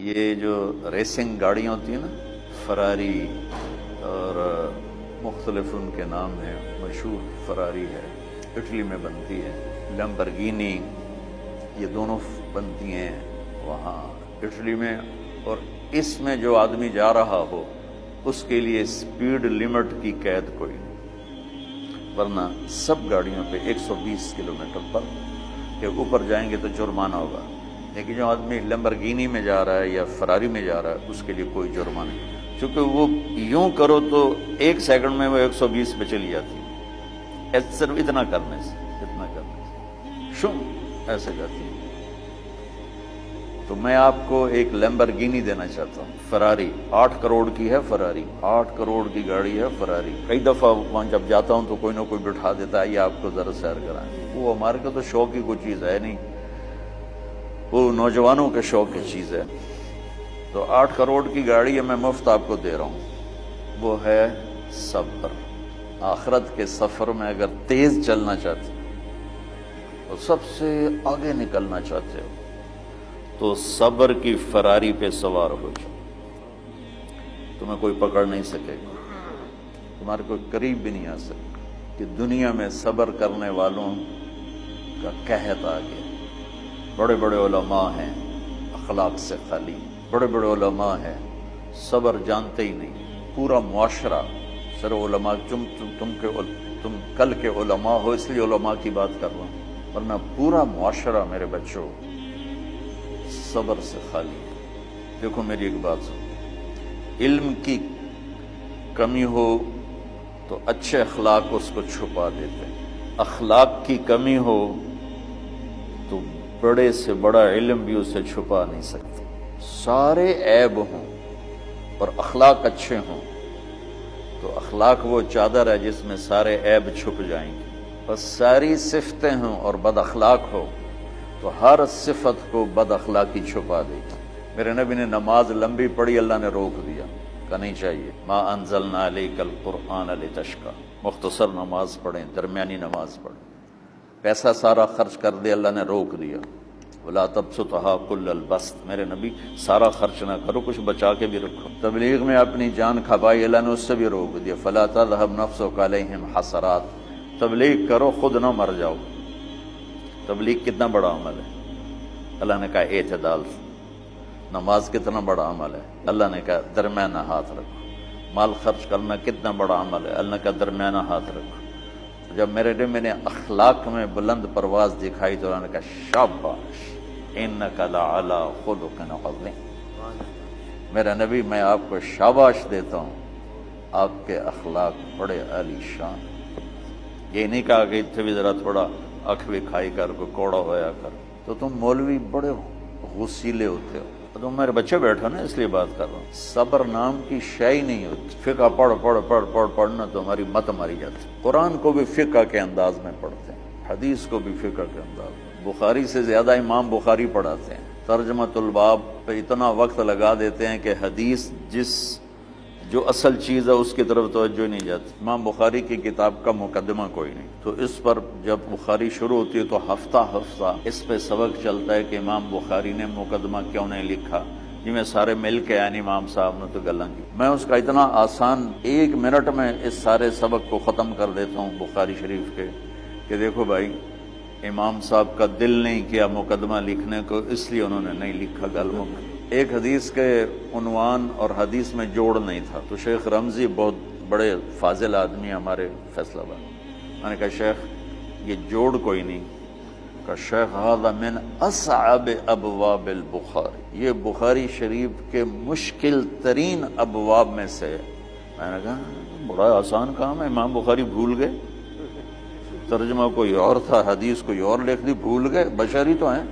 یہ جو ریسنگ گاڑیاں ہوتی ہیں نا، فراری اور مختلف ان کے نام ہیں، مشہور فراری ہے، اٹلی میں بنتی ہے، لمبرگینی، یہ دونوں بنتی ہیں وہاں اٹلی میں۔ اور اس میں جو آدمی جا رہا ہو اس کے لیے سپیڈ لمٹ کی قید کوئی نہیں، ورنہ سب گاڑیوں پہ 120 کلومیٹر پر کہ اوپر جائیں گے تو جرمانہ ہوگا، لیکن جو آدمی لمبرگینی میں جا رہا ہے یا فراری میں جا رہا ہے اس کے لیے کوئی جرمانہ نہیں، چونکہ وہ یوں کرو تو 1 سیکنڈ میں وہ 120 پہ چلی جاتی ہے، صرف اتنا کرنے سے شم ایسے جاتی ہے۔ تو میں آپ کو ایک لیمبرگینی دینا چاہتا ہوں، فراری 8 کروڑ کی ہے، فراری 8 کروڑ کی گاڑی ہے فراری۔ کئی دفعہ وہاں جب جاتا ہوں تو کوئی نہ کوئی بٹھا دیتا ہے، یہ آپ کو ذرا سیر کرائیں، وہ ہمارے کو تو شوق کی کوئی چیز ہے نہیں، وہ نوجوانوں کے شوق کی چیز ہے۔ تو 8 کروڑ کی گاڑی ہے، میں مفت آپ کو دے رہا ہوں، وہ ہے صبر۔ آخرت کے سفر میں اگر تیز چلنا چاہتے اور سب سے آگے نکلنا چاہتے ہو تو صبر کی فراری پہ سوار ہو جاؤ، تمہیں کوئی پکڑ نہیں سکے گا، تمہارے کوئی قریب بھی نہیں آ سکے کہ دنیا میں صبر کرنے والوں کا قحط آ گیا۔ بڑے بڑے علماء ہیں اخلاق سے خالی، بڑے بڑے علماء ہیں صبر جانتے ہی نہیں، پورا معاشرہ سر علماء، تم کل کے علماء ہو اس لیے علماء کی بات کر رہا ہوں، ورنہ پورا معاشرہ میرے بچوں صبر سے خالی ہے۔ دیکھو میری ایک بات سنو، علم کی کمی ہو تو اچھے اخلاق اس کو چھپا دیتے ہیں، اخلاق کی کمی ہو تو بڑے سے بڑا علم بھی اسے چھپا نہیں سکتے۔ سارے عیب ہوں اور اخلاق اچھے ہوں تو اخلاق وہ چادر ہے جس میں سارے عیب چھپ جائیں گے، بس ساری صفتیں ہوں اور بد اخلاق ہو تو ہر صفت کو بد اخلاقی چھپا دے گی۔ میرے نبی نے نماز لمبی پڑھی، اللہ نے روک دیا، کہ نہیں چاہیے، ما انزلنا علیک القرآن لتشقی، مختصر نماز پڑھیں، درمیانی نماز پڑھیں۔ پیسہ سارا خرچ کر دے، اللہ نے روک دیا، ولا تبسطها کل البسط، میرے نبی سارا خرچ نہ کرو، کچھ بچا کے بھی رکھو۔ تبلیغ میں اپنی جان کھپائی، اللہ نے اس سے بھی روک دیا، فلا تذهب نفسك علیہم حسرات، تبلیغ کرو خود نہ مر جاؤ۔ تبلیغ کتنا بڑا عمل ہے، اللہ نے کہا اعتدال۔ نماز کتنا بڑا عمل ہے، اللہ نے کہا درمیانہ ہاتھ رکھو۔ مال خرچ کرنا کتنا بڑا عمل ہے، اللہ نے کہا درمیانہ ہاتھ رکھو۔ جب میرے نے میں نے اخلاق میں بلند پرواز دکھائی تو اللہ نے کہا شاباش انک لعلی خلق عظیم، میرا نبی میں آپ کو شاباش دیتا ہوں، آپ کے اخلاق بڑے عالی شان۔ یہ نہیں کہا کہ اتنے بھی ذرا تھوڑا اکھ بھی کھائی کر کو کوڑا ہویا کر، تو تم مولوی بڑے غسیلے ہوتے ہو، تم میرے بچے بیٹھو نا اس لیے بات کر رہا ہوں۔ صبر نام کی شے ہی نہیں ہوتی، فقہ پڑھنا تو ہماری مت ماری جاتی۔ قرآن کو بھی فقہ کے انداز میں پڑھتے ہیں، حدیث کو بھی فقہ کے انداز میں، بخاری سے زیادہ امام بخاری پڑھاتے ہیں، ترجمۃ الباب پہ اتنا وقت لگا دیتے ہیں کہ حدیث جو اصل چیز ہے اس کی طرف توجہ نہیں جاتی۔ امام بخاری کی کتاب کا مقدمہ کوئی نہیں، تو اس پر جب بخاری شروع ہوتی ہے تو ہفتہ اس پہ سبق چلتا ہے کہ امام بخاری نے مقدمہ کیوں نہیں لکھا، جی میں سارے مل کے یعنی امام صاحب نے تو گلاں کی۔ میں اس کا اتنا آسان 1 منٹ میں اس سارے سبق کو ختم کر دیتا ہوں بخاری شریف کے، کہ دیکھو بھائی امام صاحب کا دل نہیں کیا مقدمہ لکھنے کو، اس لیے انہوں نے نہیں لکھا، گل ایک حدیث کے عنوان اور حدیث میں جوڑ نہیں تھا، تو شیخ رمزی بہت بڑے فاضل آدمی ہمارے فیصلہ آباد، میں نے کہا شیخ یہ جوڑ کوئی نہیں، کہ شیخ ھذا من اصعب ابواب البخاری، یہ بخاری شریف کے مشکل ترین ابواب میں سے۔ میں نے کہا بڑا آسان کام ہے، امام بخاری بھول گئے، ترجمہ کوئی اور تھا، حدیث کوئی اور لکھ دی، بھول گئے، بشر ہی تو ہیں،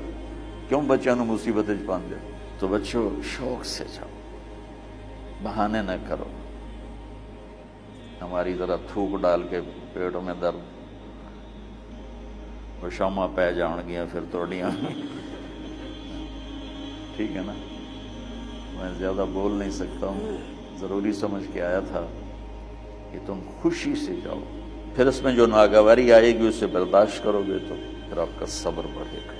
کیوں بچوں نے مصیبت پان دے۔ تو بچوں شوق سے جاؤ، بہانے نہ کرو، ہماری ذرا تھوک ڈال کے پیٹوں میں درد، وہ شامہ پہ جان گیا پھر توڑیاں، ٹھیک ہے نا، میں زیادہ بول نہیں سکتا ہوں، ضروری سمجھ کے آیا تھا کہ تم خوشی سے جاؤ، پھر اس میں جو ناگواری آئے گی اسے برداشت کرو گے تو پھر آپ کا صبر بڑھے گا۔